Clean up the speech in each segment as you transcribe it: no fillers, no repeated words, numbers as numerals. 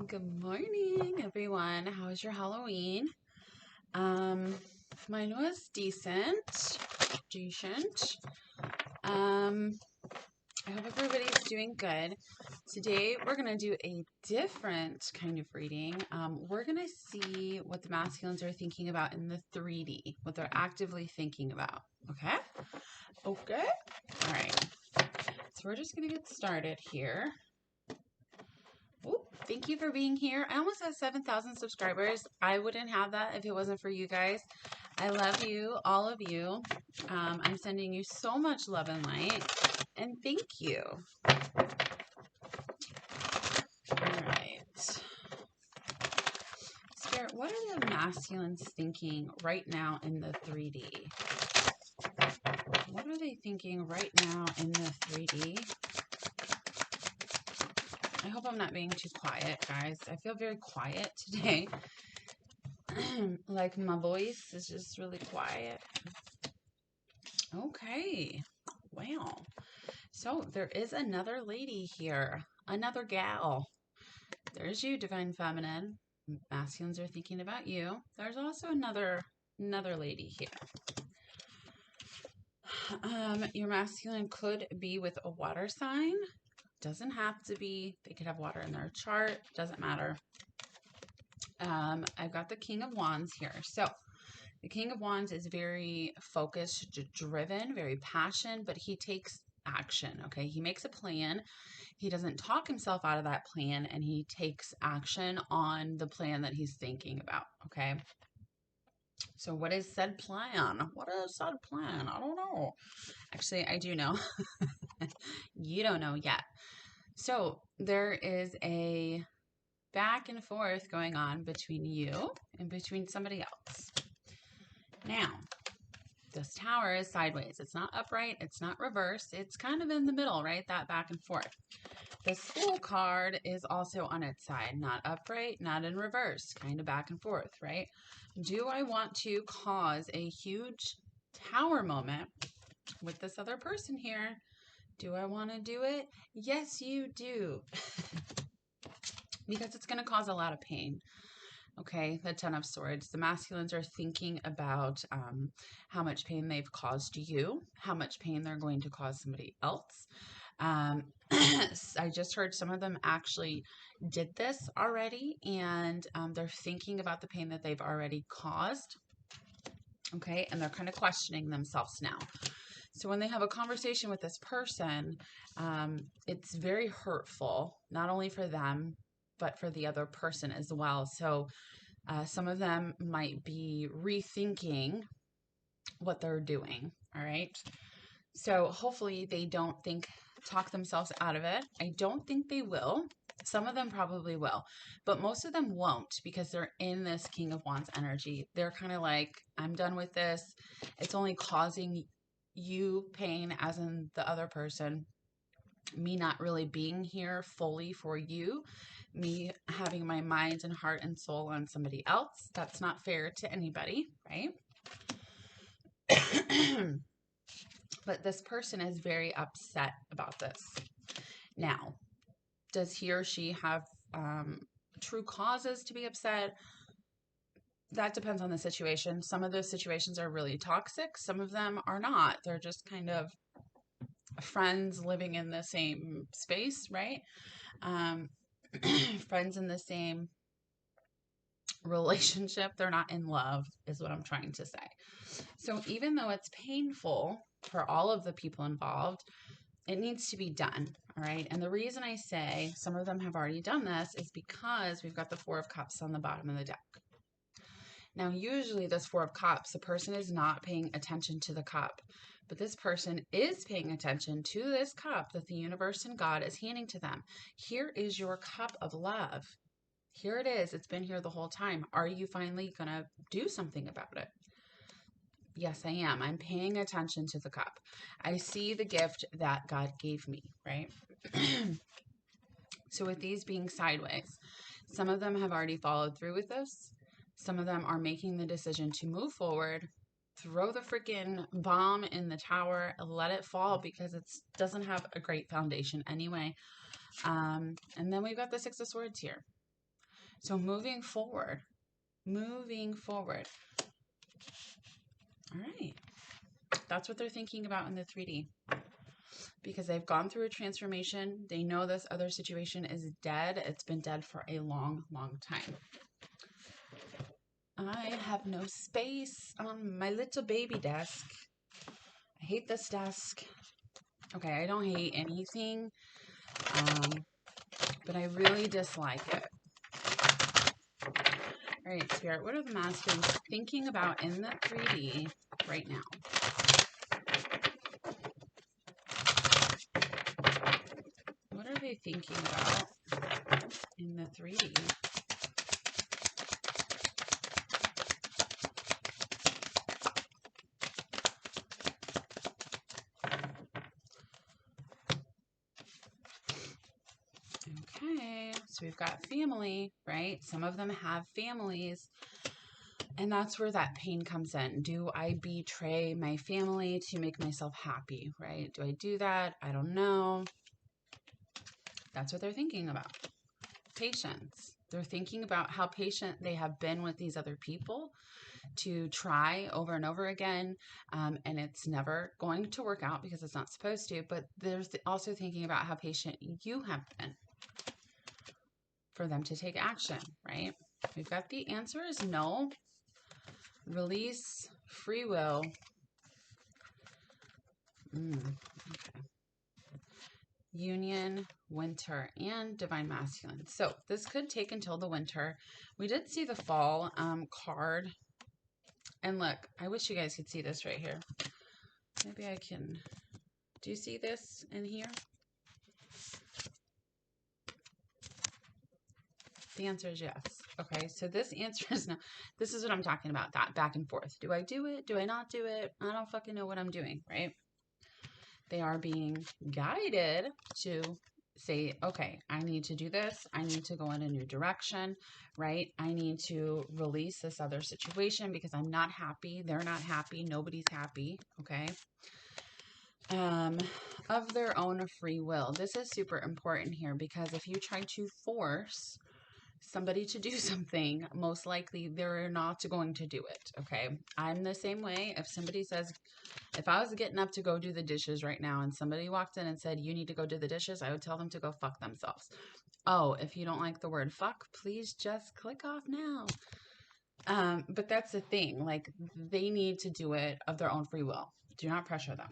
Good morning, everyone. How was your Halloween? Um, Mine was decent. Decent. I hope everybody's doing good. Today, we're going to do a different kind of reading. We're going to see what the masculines are thinking about in the 3D, what they're actively thinking about. Okay? Okay? All right. So we're just going to get started here. Thank you for being here. I almost have 7,000 subscribers. I wouldn't have that if it wasn't for you guys. I love you, all of you. I'm sending you so much love and light, and thank you. All right. Spirit, what are the masculines thinking right now in the 3D? What are they thinking right now in the 3D? I hope I'm not being too quiet, guys. I feel very quiet today. Like my voice is just really quiet. Okay. Wow. So there is another lady here. Another gal. There's you, Divine Feminine. Masculines are thinking about you. There's also another lady here. Your masculine could be with a water sign. Doesn't have to be. They could have water in their chart. Doesn't matter. I've got the King of Wands here. So the King of Wands is very focused, driven, very passionate, but he takes action, okay? He makes a plan. He doesn't talk himself out of that plan, and he takes action on the plan that he's thinking about, okay? So what is said plan? What is said plan? I don't know. Actually, I do know. You don't know yet. So there is a back and forth going on between you and between somebody else. Now, this tower is sideways. It's not upright. It's not reverse. It's kind of in the middle, right? That back and forth. The Fool card is also on its side. Not upright, not in reverse. Kind of back and forth, right? Do I want to cause a huge tower moment with this other person here? Do I want to do it? Yes, you do. Because it's going to cause a lot of pain. Okay, the Ten of Swords. The masculines are thinking about how much pain they've caused you, how much pain they're going to cause somebody else. I just heard some of them actually did this already, and they're thinking about the pain that they've already caused. Okay, and they're kind of questioning themselves now. So when they have a conversation with this person, it's very hurtful, not only for them, but for the other person as well. So some of them might be rethinking what they're doing. All right. So hopefully they don't talk themselves out of it. I don't think they will. Some of them probably will, but most of them won't because they're in this King of Wands energy. They're kind of like, I'm done with this. It's only causing you pain, as in the other person. Me not really being here fully for you, me having my mind and heart and soul on somebody else. That's not fair to anybody, right? But this person is very upset about this. Now, does he or she have true causes to be upset? That depends on the situation. Some of those situations are really toxic. Some of them are not. They're just kind of friends living in the same space, right? Friends in the same relationship. They're not in love, is what I'm trying to say. So even though it's painful for all of the people involved, it needs to be done. All right. And the reason I say some of them have already done this is because we've got the Four of Cups on the bottom of the deck. Now, usually this Four of Cups, the person is not paying attention to the cup, but this person is paying attention to this cup that the universe and God is handing to them. Here is your cup of love. Here it is. It's been here the whole time. Are you finally going to do something about it? Yes, I am. I'm paying attention to the cup. I see the gift that God gave me, right? So with these being sideways, some of them have already followed through with this. Some of them are making the decision to move forward, throw the freaking bomb in the tower, let it fall because it doesn't have a great foundation anyway. And then we've got the Six of Swords here. So moving forward. All right. That's what they're thinking about in the 3D. Because they've gone through a transformation. They know this other situation is dead. It's been dead for a long, long time. I have no space on my little baby desk. I hate this desk. Okay, I don't hate anything, but I really dislike it. All right, Spirit, what are the masculines thinking about in the 3D right now? What are they thinking about in the 3D? Okay, so we've got family, right? Some of them have families, and that's where that pain comes in. Do I betray my family to make myself happy, right? Do I do that? I don't know. That's what they're thinking about. Patience. They're thinking about how patient they have been with these other people to try over and over again, and it's never going to work out because it's not supposed to, but there's also thinking about how patient you have been for them to take action, right? We've got the answer is no. Release, free will. Okay. Union, winter, and divine masculine. So this could take until the winter. We did see the fall card. And look, I wish you guys could see this right here. Maybe I can. Do you see this in here? The answer is yes. Okay, so this answer is no. This is what I'm talking about, that back and forth. Do I do it? Do I not do it? I don't fucking know what I'm doing, right? They are being guided to say, okay, I need to do this. I need to go in a new direction, right? I need to release this other situation because I'm not happy. They're not happy. Nobody's happy, okay? Of their own free will. This is super important here because if you try to force somebody to do something, most likely they're not going to do it, okay? I'm the same way. If somebody says, if I was getting up to go do the dishes right now and somebody walked in and said, you need to go do the dishes, I would tell them to go fuck themselves. Oh, if you don't like the word fuck, please just click off now. But that's the thing. Like, they need to do it of their own free will. Do not pressure them.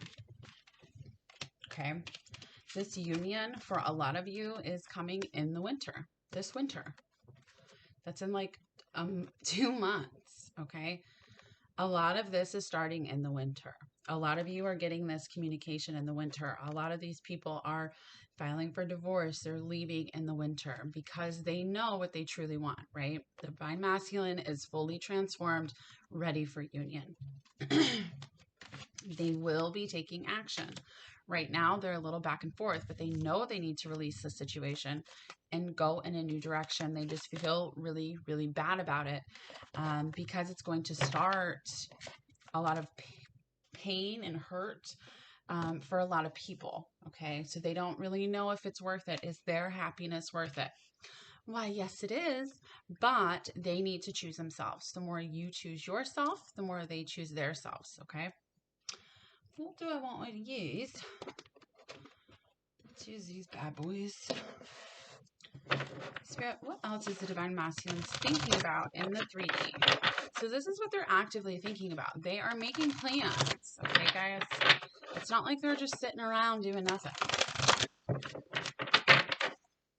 Okay? This union for a lot of you is coming in the winter. This winter. That's in like 2 months. Okay? A lot of this is starting in the winter. A lot of you are getting this communication in the winter. A lot of these people are filing for divorce. They're leaving in the winter because they know what they truly want, right? The divine masculine is fully transformed, ready for union. They will be taking action. Right now, they're a little back and forth, but they know they need to release the situation and go in a new direction. They just feel really, really bad about it because it's going to start a lot of pain and hurt for a lot of people. Okay, so they don't really know if it's worth it. Is their happiness worth it? Why, yes, it is, but they need to choose themselves. The more you choose yourself, the more they choose their selves. Okay. What do I want to use? Let's use these bad boys. Spirit, what else is the divine masculine thinking about in the 3D? So this is what they're actively thinking about. They are making plans. Okay, guys? It's not like they're just sitting around doing nothing.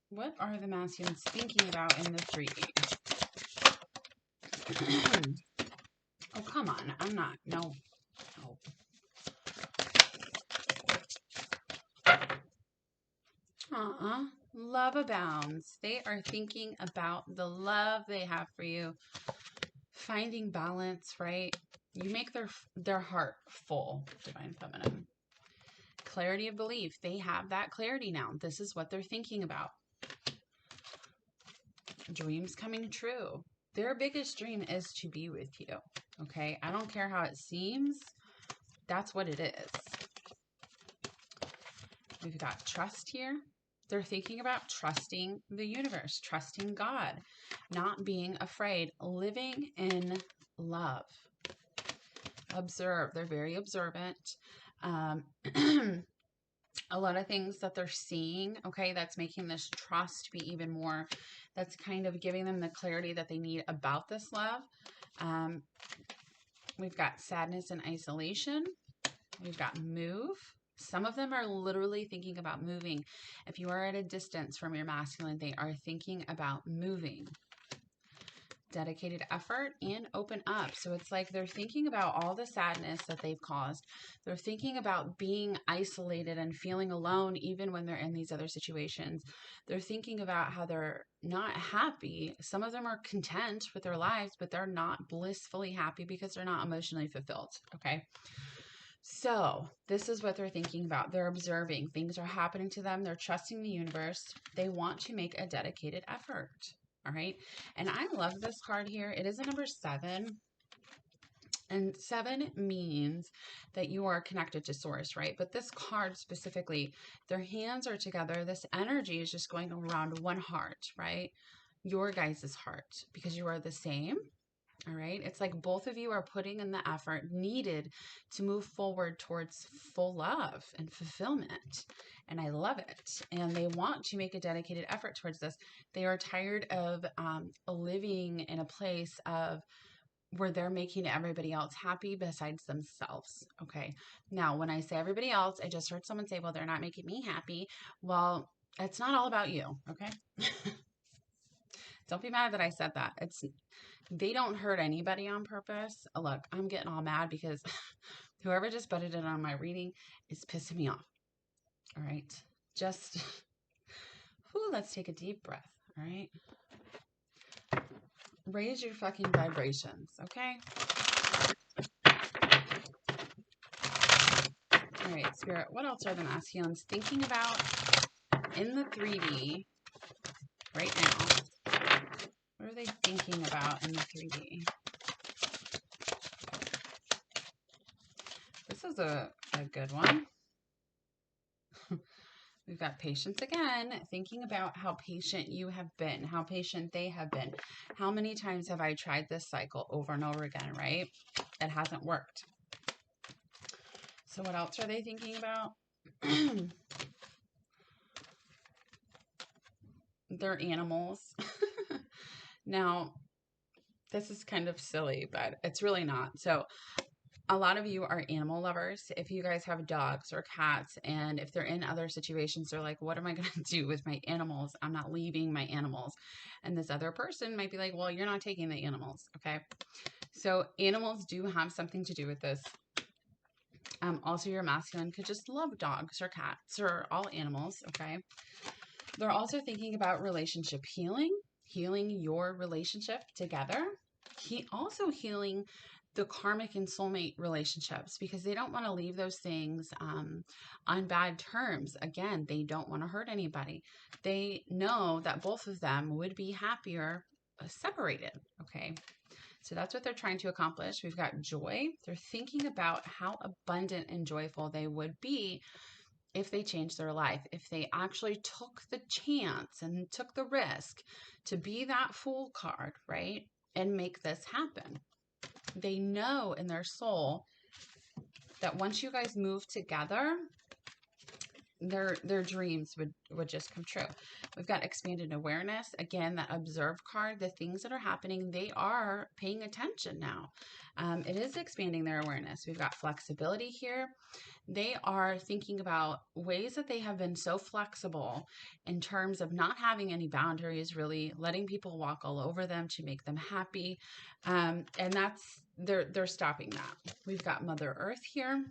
What are the masculines thinking about in the 3D? Oh, come on. I'm not. No. Love abounds. They are thinking about the love they have for you. Finding balance, right? You make their heart full, divine feminine. Clarity of belief. They have that clarity now. This is what they're thinking about. Dreams coming true. Their biggest dream is to be with you. Okay? I don't care how it seems. That's what it is. We've got trust here. They're thinking about trusting the universe, trusting God, not being afraid, living in love. Observe. They're very observant. Um, a lot of things that they're seeing, okay, that's making this trust be even more, that's kind of giving them the clarity that they need about this love. We've got sadness and isolation. We've got move. Some of them are literally thinking about moving. If you are at a distance from your masculine, they are thinking about moving. Dedicated effort and open up. So it's like they're thinking about all the sadness that they've caused. They're thinking about being isolated and feeling alone even when they're in these other situations. They're thinking about how they're not happy. Some of them are content with their lives, but they're not blissfully happy because they're not emotionally fulfilled. Okay. So this is what they're thinking about. They're observing. Things are happening to them. They're trusting the universe. They want to make a dedicated effort. All right. And I love this card here. It is a number 7. And 7 means that you are connected to source, right? But this card specifically, their hands are together. This energy is just going around one heart, right? Your guys' heart, because you are the same. All right. It's like both of you are putting in the effort needed to move forward towards full love and fulfillment. And I love it. And they want to make a dedicated effort towards this. They are tired of living in a place of where they're making everybody else happy besides themselves. Okay. Now, when I say everybody else, I just heard someone say, well, they're not making me happy. Well, it's not all about you. Okay. Don't be mad that I said that. They don't hurt anybody on purpose. Look, I'm getting all mad because whoever just butted in on my reading is pissing me off. All right. Just, let's take a deep breath. All right. Raise your fucking vibrations. Okay. All right, Spirit, what else are the masculines thinking about in the 3D right now? What are they thinking about in the 3D? This is a good one. We've got patience again, thinking about how patient you have been, how patient they have been. How many times have I tried this cycle over and over again, right? It hasn't worked. So what else are they thinking about? They're animals. Now, this is kind of silly, but it's really not. So a lot of you are animal lovers. If you guys have dogs or cats, and if they're in other situations, they're like, what am I going to do with my animals? I'm not leaving my animals. And this other person might be like, well, you're not taking the animals. Okay. So animals do have something to do with this. Also, your masculine could just love dogs or cats or all animals. Okay. They're also thinking about relationship healing your relationship together. Also healing the karmic and soulmate relationships, because they don't want to leave those things on bad terms. Again, they don't want to hurt anybody. They know that both of them would be happier separated. Okay. So that's what they're trying to accomplish. We've got joy. They're thinking about how abundant and joyful they would be if they changed their life, if they actually took the chance and took the risk to be that fool card, right? And make this happen. They know in their soul that once you guys move together, their dreams would just come true. We've got expanded awareness. Again, that observe card, the things that are happening, they are paying attention now. It is expanding their awareness. We've got flexibility here. They are thinking about ways that they have been so flexible in terms of not having any boundaries, really letting people walk all over them to make them happy. And that's, they're stopping that. We've got Mother Earth here.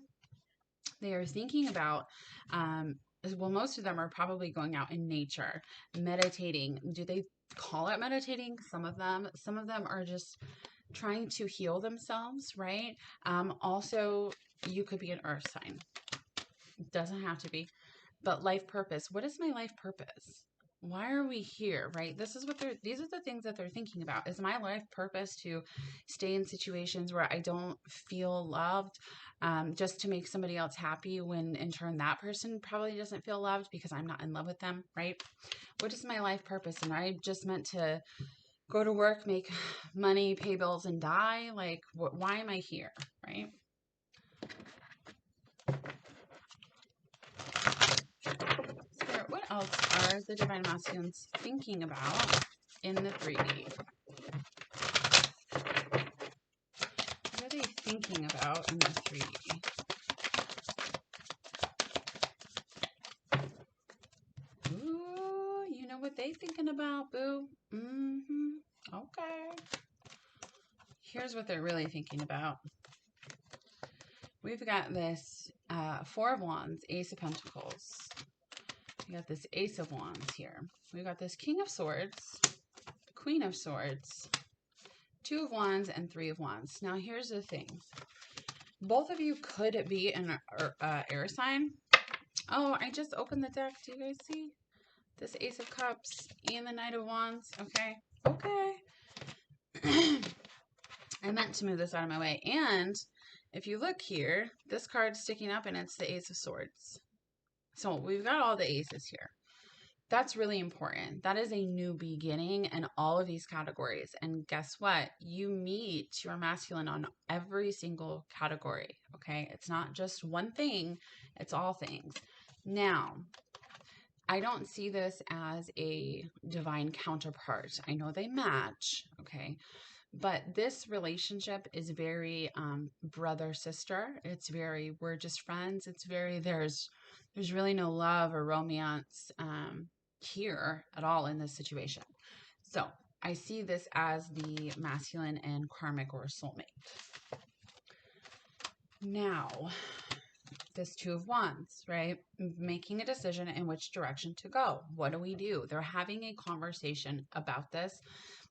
They are thinking about, well, most of them are probably going out in nature, meditating. Do they call it meditating? Some of them are just trying to heal themselves, right? Also, you could be an earth sign. It doesn't have to be. But life purpose. What is my life purpose? Why are we here, right? These are the things that they're thinking about. Is my life purpose to stay in situations where I don't feel loved, just to make somebody else happy, when in turn that person probably doesn't feel loved because I'm not in love with them, right? What is my life purpose? Am I just meant to go to work, make money, pay bills, and die? Like, why am I here, right? What else are the Divine Masculines thinking about in the 3D? What are they thinking about in the 3D? Ooh, you know what they thinking about, boo? Okay. Here's what they're really thinking about. We've got this Four of Wands, Ace of Pentacles. We got this Ace of Wands here. We've got this King of Swords, Queen of Swords, Two of Wands, and Three of Wands. Now, here's the thing. Both of you could be an air sign. Oh, I just opened the deck. Do you guys see? This Ace of Cups and the Knight of Wands. Okay. Okay. I meant to move this out of my way. And if you look here, this card's sticking up and it's the Ace of Swords. So we've got all the aces here. That's really important. That is a new beginning in all of these categories. And guess what? You meet your masculine on every single category. Okay. It's not just one thing. It's all things. Now, I don't see this as a divine counterpart. I know they match. Okay. But this relationship is very brother sister. It's very, we're just friends. It's very, there's really no love or romance here at all in this situation. So I see this as the masculine and karmic or soulmate. Now, this Two of Wands, right? Making a decision in which direction to go. What do we do? They're having a conversation about this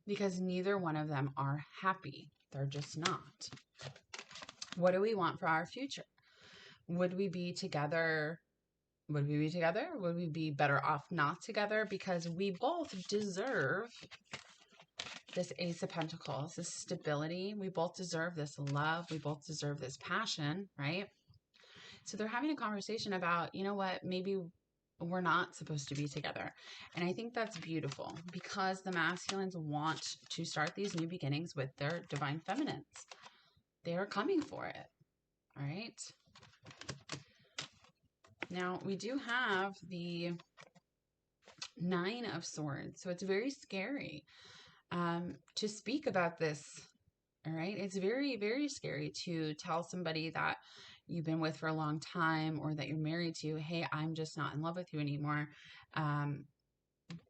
because neither one of them are happy. They're just not. What do we want for our future? Would we be together? Would we be together? Would we be better off not together? Because we both deserve this Ace of Pentacles, this stability. We both deserve this love. We both deserve this passion, right? So they're having a conversation about, you know what, maybe we're not supposed to be together. And I think that's beautiful because the masculines want to start these new beginnings with their divine feminines. They are coming for it. All right. Now we do have the Nine of Swords. So it's very scary to speak about this. All right. It's very, very scary to tell somebody that you've been with for a long time or that you're married to, hey, I'm just not in love with you anymore.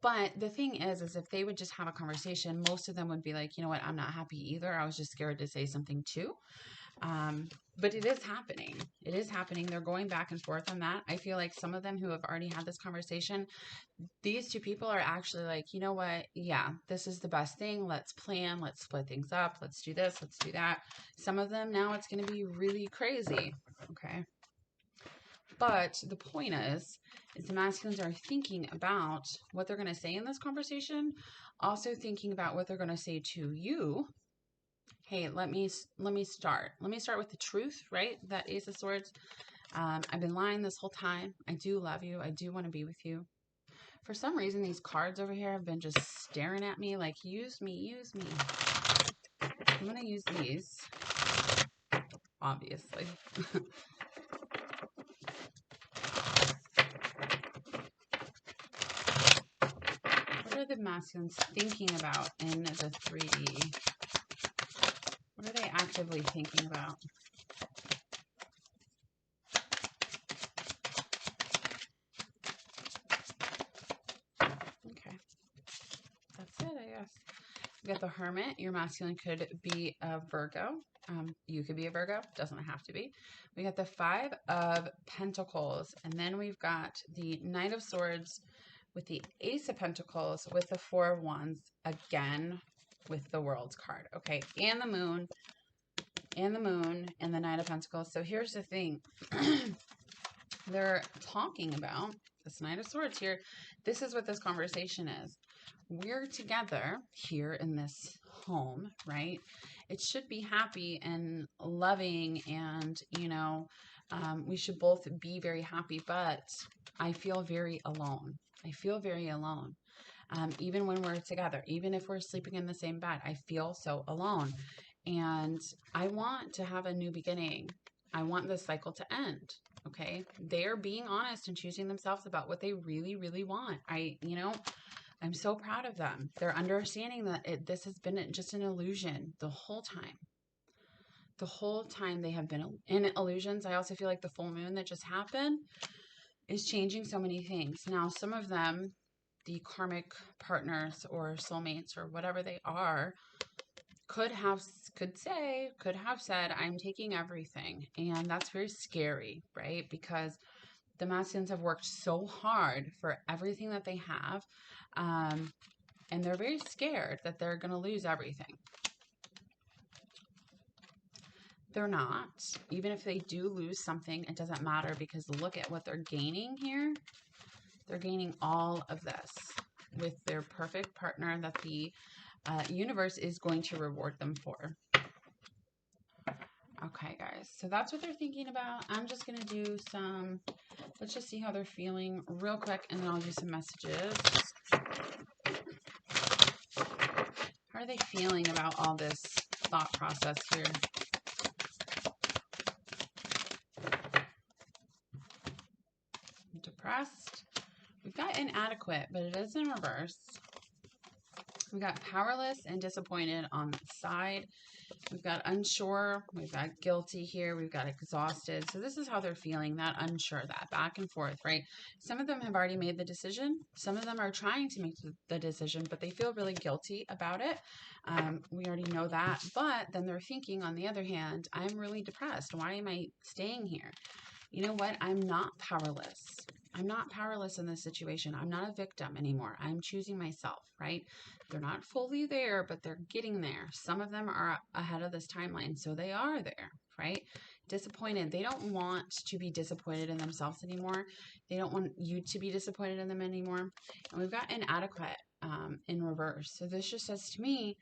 But the thing is if they would just have a conversation, most of them would be like, you know what, I'm not happy either. I was just scared to say something too. But it is happening. It is happening. They're going back and forth on that. I feel like some of them who have already had this conversation, these two people are actually like, you know what? Yeah, this is the best thing. Let's plan. Let's split things up. Let's do this. Let's do that. Some of them now it's going to be really crazy. Okay. But the point is the masculines are thinking about what they're going to say in this conversation, also thinking about what they're going to say to you. Hey, let me start. Let me start with the truth, right? That Ace of Swords. I've been lying this whole time. I do love you. I do want to be with you. For some reason, these cards over here have been just staring at me like, use me, use me. I'm going to use these, obviously. What are the masculines thinking about in the 3D? What are they actively thinking about? Okay. That's it, I guess. We got the Hermit. Your masculine could be a Virgo. You could be a Virgo. Doesn't have to be. We got the Five of Pentacles. And then we've got the Knight of Swords with the Ace of Pentacles with the Four of Wands. Again, with the World card. Okay. And the Moon. And the Moon. And the Knight of Pentacles. So here's the thing. They're talking about this Knight of Swords here. This is what this conversation is. We're together here in this home, right? It should be happy and loving, and, we should both be very happy, but I feel very alone. I feel very alone. Even when we're together, even if we're sleeping in the same bed, I feel so alone. And I want to have a new beginning. I want this cycle to end. Okay. They're being honest and choosing themselves about what they really, really want. I'm so proud of them. They're understanding that this has been just an illusion the whole time. The whole time they have been in illusions. I also feel like the full moon that just happened is changing so many things. Now, some of them, the karmic partners or soulmates or whatever they are, could have said, I'm taking everything. And that's very scary, right? Because the masculines have worked so hard for everything that they have. And they're very scared that they're going to lose everything. They're not. Even if they do lose something, it doesn't matter, because look at what they're gaining here. They're gaining all of this with their perfect partner that the universe is going to reward them for. Okay, guys. So that's what they're thinking about. I'm just going to do let's just see how they're feeling real quick, and then I'll do some messages. How are they feeling about all this thought process here? Depressed. We've got inadequate, but it is in reverse. We got powerless and disappointed on the side. We've got unsure. We've got guilty here. We've got exhausted. So this is how they're feeling, that unsure, that back and forth, right? Some of them have already made the decision. Some of them are trying to make the decision, but they feel really guilty about it. We already know that. But then they're thinking, on the other hand, I'm really depressed. Why am I staying here? You know what? I'm not powerless. I'm not powerless in this situation. I'm not a victim anymore. I'm choosing myself, right? They're not fully there, but they're getting there. Some of them are ahead of this timeline, so they are there, right? Disappointed. They don't want to be disappointed in themselves anymore. They don't want you to be disappointed in them anymore. And we've got inadequate in reverse. So this just says to me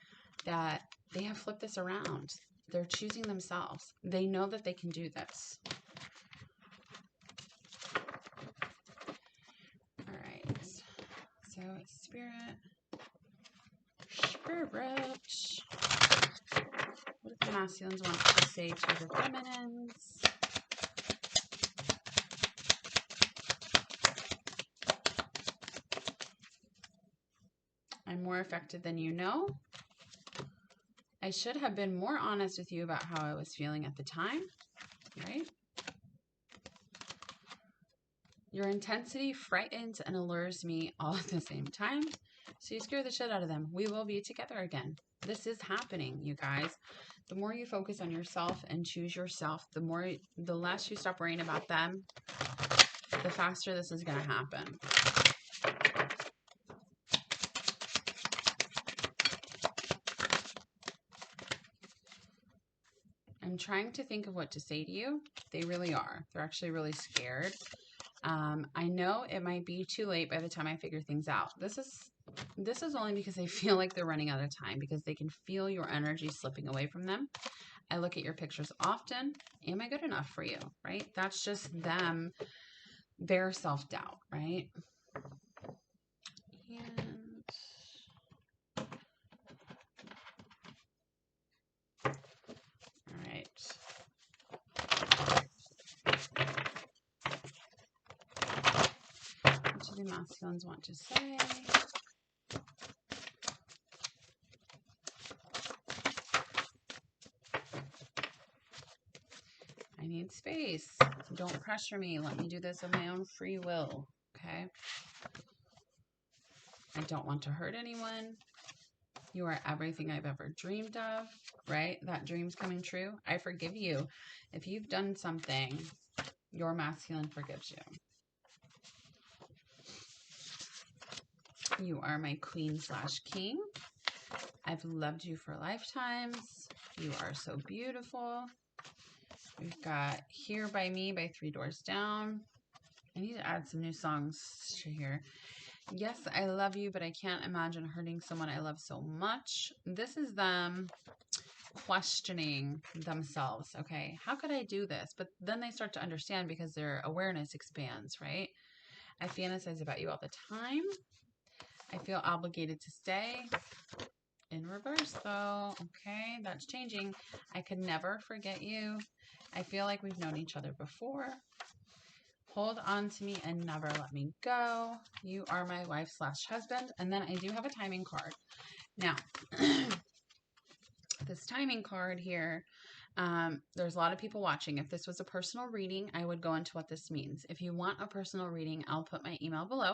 that they have flipped this around. They're choosing themselves. They know that they can do this. So spirit. What do the masculines want to say to the feminines? I'm more affected than you know. I should have been more honest with you about how I was feeling at the time, right? Your intensity frightens and allures me all at the same time. So you scare the shit out of them. We will be together again. This is happening, you guys. The more you focus on yourself and choose yourself, the less you stop worrying about them, the faster this is going to happen. I'm trying to think of what to say to you. They really are. They're actually really scared. I know it might be too late by the time I figure things out. This is only because they feel like they're running out of time, because they can feel your energy slipping away from them. I look at your pictures often. Am I good enough for you? Right? That's just them, their self-doubt, right? And all right. What do the masculines want to say? I need space. Don't pressure me. Let me do this of my own free will. Okay? I don't want to hurt anyone. You are everything I've ever dreamed of, right? That dream's coming true. I forgive you. If you've done something, your masculine forgives you. You are my queen/king. I've loved you for lifetimes. You are so beautiful. We've got Here by Me by 3 Doors Down. I need to add some new songs to here. Yes, I love you, but I can't imagine hurting someone I love so much. This is them questioning themselves. Okay, how could I do this? But then they start to understand because their awareness expands, right? I fantasize about you all the time. I feel obligated to stay. In reverse, though. Okay, that's changing. I could never forget you. I feel like we've known each other before. Hold on to me and never let me go. You are my wife/husband. And then I do have a timing card. Now, this timing card here, there's a lot of people watching. If this was a personal reading, I would go into what this means. If you want a personal reading, I'll put my email below.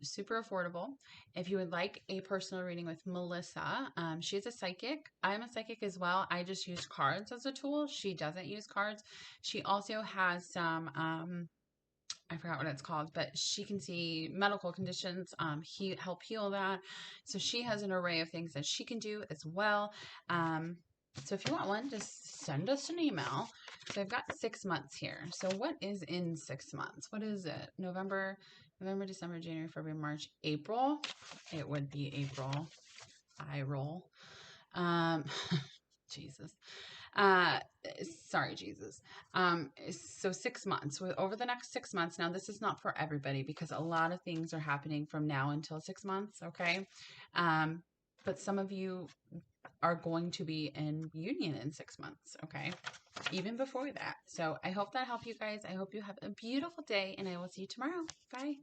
Super affordable. If you would like a personal reading with Melissa, she's a psychic. I'm a psychic as well. I just use cards as a tool. She doesn't use cards. She also has some I forgot what it's called, but she can see medical conditions, help heal that. So she has an array of things that she can do as well. So if you want one, just send us an email. So I've got 6 months here. So what is in 6 months? What is it? November, December, January, February, March, April. It would be April. I roll. Jesus. Uh, Sorry, Jesus. So 6 months. Over the next 6 months, now this is not for everybody because a lot of things are happening from now until 6 months, okay? But some of you are going to be in union in 6 months, okay? Even before that. So I hope that helped you guys. I hope you have a beautiful day, and I will see you tomorrow. Bye.